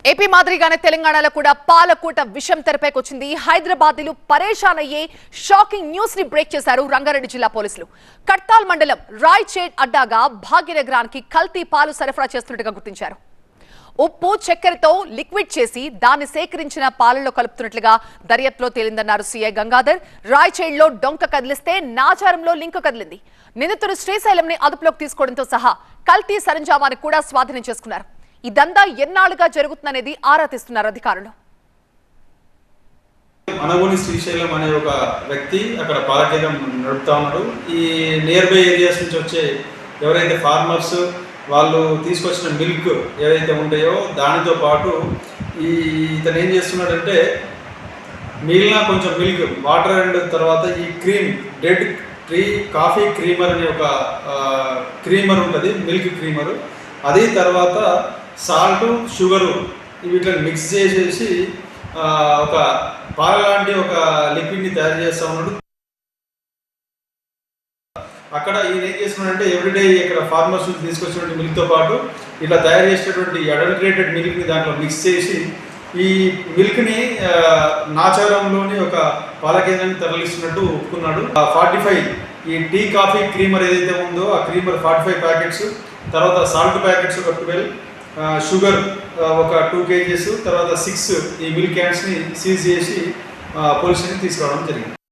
AP మాదిరిగానే తెలంగాణలో కూడా పాలకూట విషయం తెరపైకొచ్చింది. హైదరాబాద్లో పరేషాన్ అయ్యే షాకింగ్ న్యూస్ ని బ్రేక్ చేశారు రంగారెడ్డి జిల్లా పోలీసులు. కట్టాల్ మండలం రాయ్చేడ్ అడ్డాగా భాగ్యనగరానికి కల్తీ పాలు సరఫరా చేస్తున్నట్టుగా గుర్తించారు. ఉప్పు చక్కెరతో లిక్విడ్ చేసి దాన్ని సేకరించిన పాలలో కలుపుతున్నట్లుగా దర్యాప్తులో తేలిందన్నారు సీఐ గంగాధర్. రాయ్చేడ్లో డొంక కదిలిస్తే నాచారంలో లింక్ కదిలింది. నిందితుడు శ్రీశైలంని అదుపులోకి తీసుకోవడంతో సహా కల్తీ సరంజామాన్ని కూడా స్వాధీనం చేసుకున్నారు. ఇదంతా ఎన్నాళ్ళుగా జరుగుతుందనేది ఆరా తీస్తున్నారు అధికారులు. మనగోని శ్రీశైలం అనే ఒక వ్యక్తి అక్కడ పాల కేంద్రం నడుపుతా ఉన్నాడు. ఈ నియర్ బై ఏరియాస్ నుంచి వచ్చే ఎవరైతే ఫార్మర్స్ వాళ్ళు తీసుకొచ్చిన మిల్క్ ఏదైతే ఉంటాయో దానితో పాటు ఇతను ఏం చేస్తున్నాడంటే మిగిలిన కొంచెం మిల్క్ వాటర్ అండ్ తర్వాత ఈ క్రీమ్ డెడ్ కాఫీ క్రీమర్ అనే ఒక క్రీమర్ ఉంటుంది, మిల్క్ క్రీమరు. అది తర్వాత సాల్ట్ షుగరు వీటిని మిక్స్ చేసేసి ఒక పాల లాంటి ఒక లిక్విడ్ని తయారు చేస్తూ ఉన్నాడు. అక్కడ ఈయన ఏం చేస్తున్నాడంటే ఎవ్రీడే ఇక్కడ ఫార్మర్స్ తీసుకొచ్చినటువంటి మిల్క్తో పాటు ఇట్లా తయారు చేసేటువంటి అడల్టరేటెడ్ మిల్క్ని దాంట్లో మిక్స్ చేసి ఈ మిల్క్ని నాచారంలోని ఒక పాల కేంద్రాన్ని తరలిస్తున్నట్టు ఒప్పుకున్నాడు. 45 ఈ టీ కాఫీ క్రీమర్ ఏదైతే ఉందో ఆ క్రీమర్ 45 ప్యాకెట్స్, తర్వాత సాల్ట్ ప్యాకెట్స్ ఒక 12, షుగర్ ఒక 2 kgs, తర్వాత 6 ఈ మిల్క్ క్యాన్స్ని సీజ్ చేసి పోలీసుని తీసుకురావడం జరిగింది.